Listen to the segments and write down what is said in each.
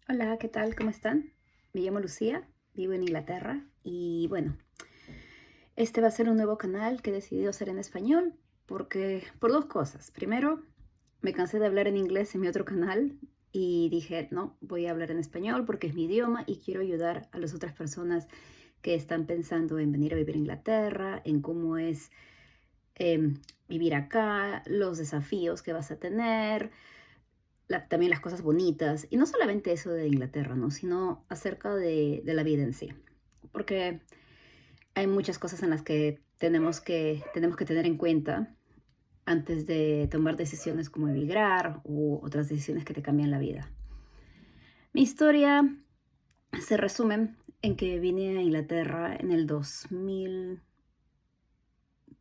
Hola, ¿qué tal? ¿Cómo están? Me llamo Lucía, vivo en Inglaterra y bueno, este va a ser un nuevo canal que he decidido hacer en español porque por dos cosas. Primero, me cansé de hablar en inglés en mi otro canal y dije, no, voy a hablar en español porque es mi idioma y quiero ayudar a las otras personas que están pensando en venir a vivir a Inglaterra, en cómo es vivir acá, los desafíos que vas a tener, también las cosas bonitas, y no solamente eso de Inglaterra, ¿no? Sino acerca de la vida en sí. Porque hay muchas cosas en las que tenemos que tener en cuenta antes de tomar decisiones como emigrar u otras decisiones que te cambian la vida. Mi historia se resume en que vine a Inglaterra en el 2000,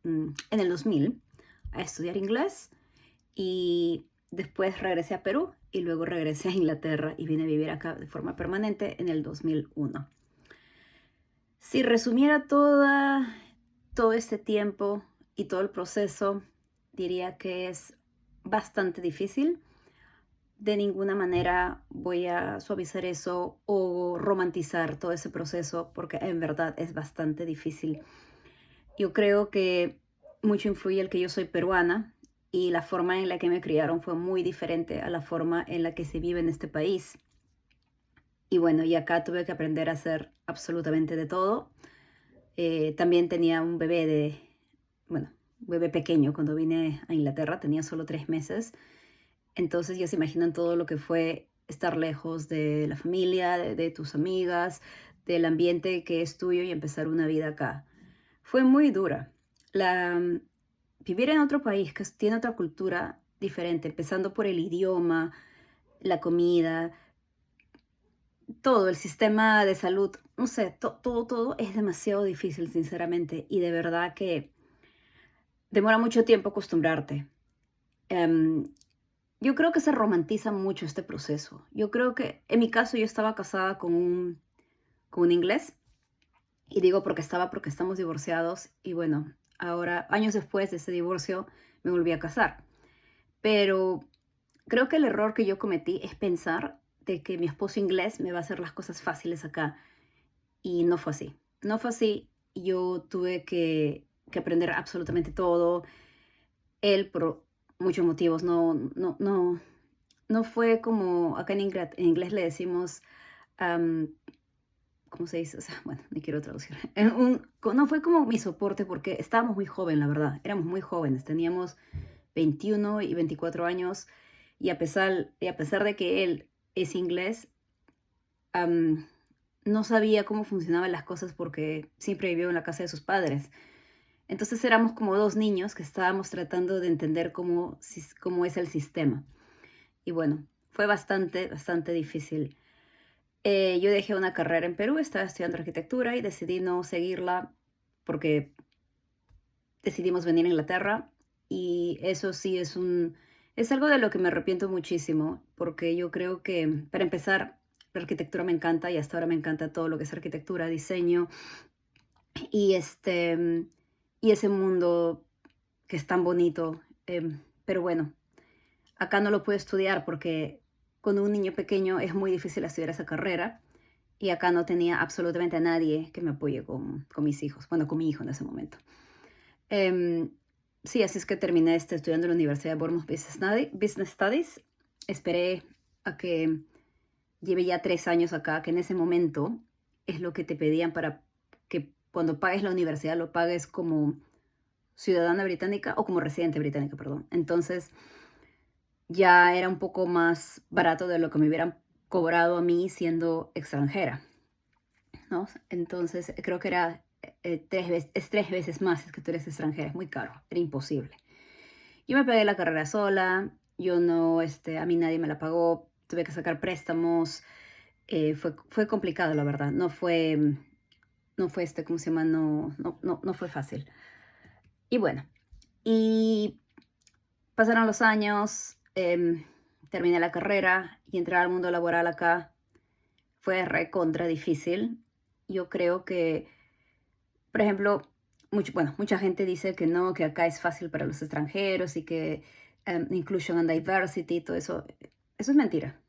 en el 2000 a estudiar inglés y después regresé a Perú y luego regresé a Inglaterra y vine a vivir acá de forma permanente en el 2001. Si resumiera todo este tiempo y todo el proceso, diría que es bastante difícil. De ninguna manera voy a suavizar eso o romantizar todo ese proceso porque en verdad es bastante difícil. Yo creo que mucho influye el que yo soy peruana y la forma en la que me criaron fue muy diferente a la forma en la que se vive en este país. Y bueno, y acá tuve que aprender a hacer absolutamente de todo. También tenía bueno, un bebé pequeño cuando vine a Inglaterra, tenía solo 3 meses. Entonces ya se imaginan todo lo que fue estar lejos de la familia, de tus amigas, del ambiente que es tuyo y empezar una vida acá. Fue muy dura. Vivir en otro país que tiene otra cultura diferente, empezando por el idioma, la comida, todo, el sistema de salud, no sé, todo es demasiado difícil, sinceramente, y de verdad que demora mucho tiempo acostumbrarte. Em, yo creo que se romantiza mucho este proceso. Yo creo que, en mi caso, yo estaba casada con un inglés, y digo porque estamos divorciados, y bueno, ahora, años después de ese divorcio, me volví a casar. Pero creo que el error que yo cometí es pensar de que mi esposo inglés me va a hacer las cosas fáciles acá. Y no fue así. No fue así. Yo tuve que aprender absolutamente todo. Él, por muchos motivos, no fue como acá en inglés le decimos, am, ¿cómo se dice? O sea, bueno, ni quiero traducir. No fue como mi soporte porque estábamos muy jóvenes, la verdad. Éramos muy jóvenes. Teníamos 21 y 24 años. Y a pesar de que él es inglés, am, no sabía cómo funcionaban las cosas porque siempre vivió en la casa de sus padres. Entonces éramos como dos niños que estábamos tratando de entender cómo es el sistema. Y bueno, fue bastante difícil. Yo dejé una carrera en Perú, estaba estudiando arquitectura y decidí no seguirla porque decidimos venir a Inglaterra y eso sí es algo de lo que me arrepiento muchísimo, porque yo creo que, para empezar, la arquitectura me encanta y hasta ahora me encanta todo lo que es arquitectura, diseño y, y ese mundo que es tan bonito. Pero bueno, acá no lo puedo estudiar porque con un niño pequeño es muy difícil estudiar esa carrera y acá no tenía absolutamente a nadie que me apoye con mis hijos, bueno, con mi hijo en ese momento. Em, sí, así es que terminé estudiando en la Universidad de Bournemouth Business Studies. Esperé a que lleve ya 3 años acá, que en ese momento es lo que te pedían para que cuando pagues la universidad lo pagues como ciudadana británica o como residente británica, perdón. Entonces ya era un poco más barato de lo que me hubieran cobrado a mí siendo extranjera, ¿no? Entonces creo que era 3 veces más, es que tú eres extranjera, es muy caro, era imposible. Yo me pagué la carrera sola, yo no, a mí nadie me la pagó, tuve que sacar préstamos, fue complicado, la verdad, no fue, ¿cómo se llama? No fue fácil. Y bueno, y pasaron los años, terminé la carrera y entrar al mundo laboral acá fue recontra difícil. Yo creo que, por ejemplo, bueno, mucha gente dice que no, que acá es fácil para los extranjeros y que inclusion and diversity, todo eso, eso es mentira.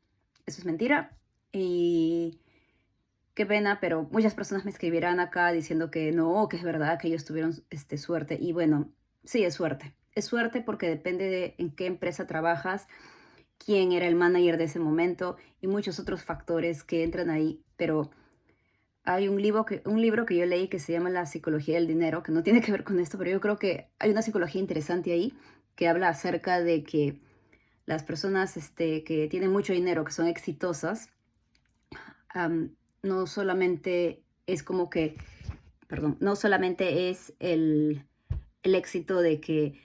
Eso es mentira. Y qué pena, pero muchas personas me escribirán acá diciendo que no, que es verdad, que ellos tuvieron suerte. Y bueno, sí, es suerte. Es suerte porque depende de en qué empresa trabajas, quién era el manager de ese momento y muchos otros factores que entran ahí. Pero hay un libro que yo leí que se llama La psicología del dinero, que no tiene que ver con esto, pero yo creo que hay una psicología interesante ahí que habla acerca de que las personas que tienen mucho dinero, que son exitosas, no solamente es como que, perdón, no solamente es el éxito de que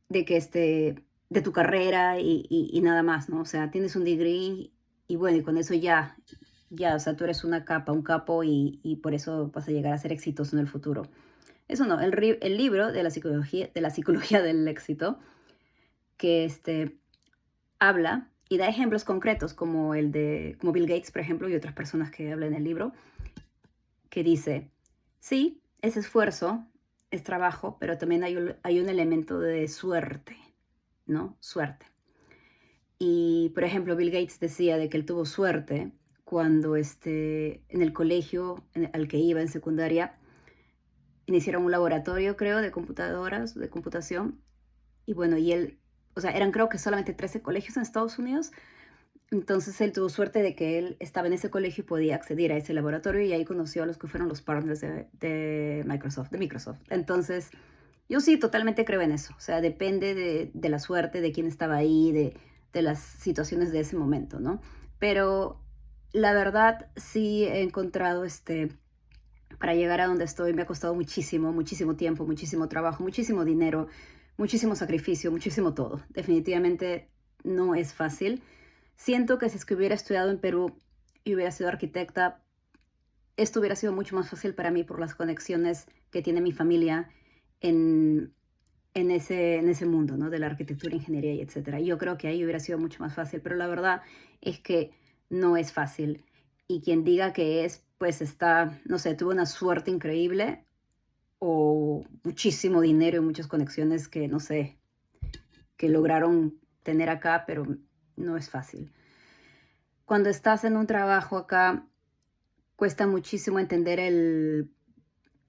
de tu carrera y nada más, ¿no? O sea, tienes un degree y bueno, y con eso ya, o sea, tú eres una capa, un capo y por eso vas a llegar a ser exitoso en el futuro. Eso no, el libro de la psicología del éxito, que habla y da ejemplos concretos como Bill Gates, por ejemplo, y otras personas que hablan en el libro, que dice, sí, es esfuerzo, es trabajo, pero también hay un elemento de suerte, ¿no? Suerte. Y, por ejemplo, Bill Gates decía de que él tuvo suerte cuando en el colegio al que iba en secundaria, iniciaron un laboratorio, creo, de computadoras, de computación. Y bueno, y él, o sea, eran creo que solamente 13 colegios en Estados Unidos. Entonces él tuvo suerte de que él estaba en ese colegio y podía acceder a ese laboratorio y ahí conoció a los que fueron los partners de Microsoft. Entonces, yo sí totalmente creo en eso. O sea, depende de la suerte, de quién estaba ahí, de las situaciones de ese momento, ¿no? Pero la verdad sí he encontrado para llegar a donde estoy me ha costado muchísimo, muchísimo tiempo, muchísimo trabajo, muchísimo dinero, muchísimo sacrificio, muchísimo todo. Definitivamente no es fácil. Siento que si es que hubiera estudiado en Perú y hubiera sido arquitecta, esto hubiera sido mucho más fácil para mí por las conexiones que tiene mi familia en, en ese mundo, ¿no? De la arquitectura, ingeniería y etcétera. Yo creo que ahí hubiera sido mucho más fácil, pero la verdad es que no es fácil. Y quien diga que es, pues está, no sé, tuvo una suerte increíble o muchísimo dinero y muchas conexiones que, no sé, que lograron tener acá, pero no es fácil. Cuando estás en un trabajo acá, cuesta muchísimo entender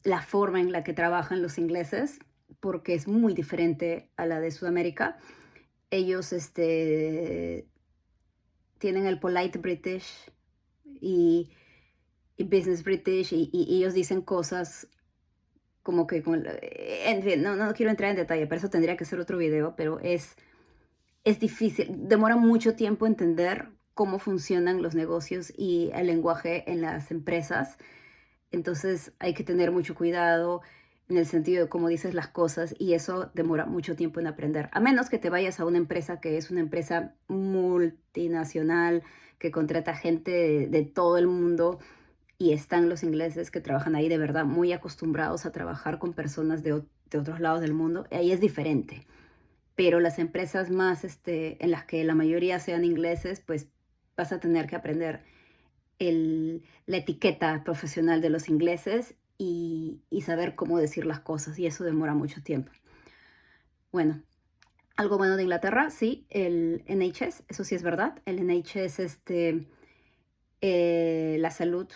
la forma en la que trabajan los ingleses, porque es muy diferente a la de Sudamérica. Ellos tienen el polite British y, y business British y ellos dicen cosas como que, en fin, no quiero entrar en detalle, pero eso tendría que ser otro video, pero es difícil, demora mucho tiempo entender cómo funcionan los negocios y el lenguaje en las empresas. Entonces hay que tener mucho cuidado en el sentido de cómo dices las cosas y eso demora mucho tiempo en aprender. A menos que te vayas a una empresa que es una empresa multinacional, que contrata gente de todo el mundo y están los ingleses que trabajan ahí de verdad muy acostumbrados a trabajar con personas de otros lados del mundo. Ahí es diferente. Pero las empresas más en las que la mayoría sean ingleses, pues vas a tener que aprender la etiqueta profesional de los ingleses y saber cómo decir las cosas, y eso demora mucho tiempo. Bueno, algo bueno de Inglaterra, sí, el NHS, eso sí es verdad. El NHS, la salud,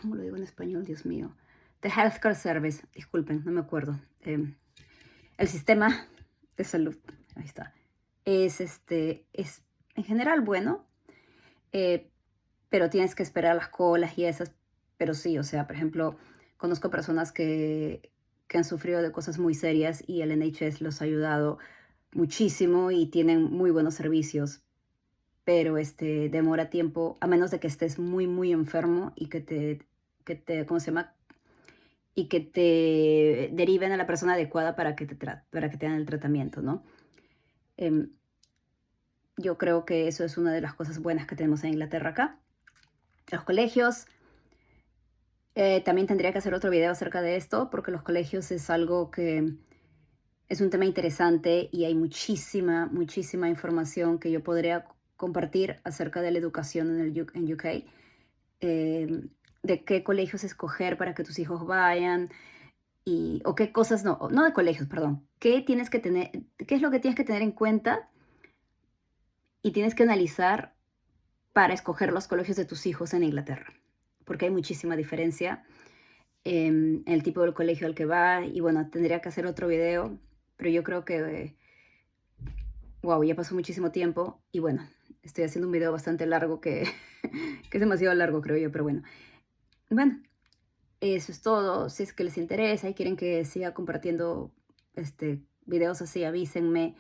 ¿cómo lo digo en español? Dios mío. The Healthcare Service, disculpen, no me acuerdo. El sistema de salud, ahí está. Es en general bueno, pero tienes que esperar las colas y esas. Pero sí, o sea, por ejemplo, conozco personas que han sufrido de cosas muy serias y el NHS los ha ayudado muchísimo y tienen muy buenos servicios, pero demora tiempo, a menos de que estés muy, muy enfermo y ¿cómo se llama? Y que te deriven a la persona adecuada para que para que te hagan el tratamiento, ¿no? Em, yo creo que eso es una de las cosas buenas que tenemos en Inglaterra acá. Los colegios, también tendría que hacer otro video acerca de esto, porque los colegios es algo que es un tema interesante y hay muchísima, muchísima información que yo podría compartir acerca de la educación en UK, de qué colegios escoger para que tus hijos vayan o qué cosas, no de colegios, perdón, qué tienes que qué es lo que tienes que tener en cuenta y tienes que analizar para escoger los colegios de tus hijos en Inglaterra, porque hay muchísima diferencia en el tipo del colegio al que va. Y bueno, tendría que hacer otro video, pero yo creo que, wow, ya pasó muchísimo tiempo y bueno, estoy haciendo un video bastante largo que, que es demasiado largo, creo yo, pero bueno. Bueno, eso es todo. Si es que les interesa y quieren que siga compartiendo videos así, avísenme.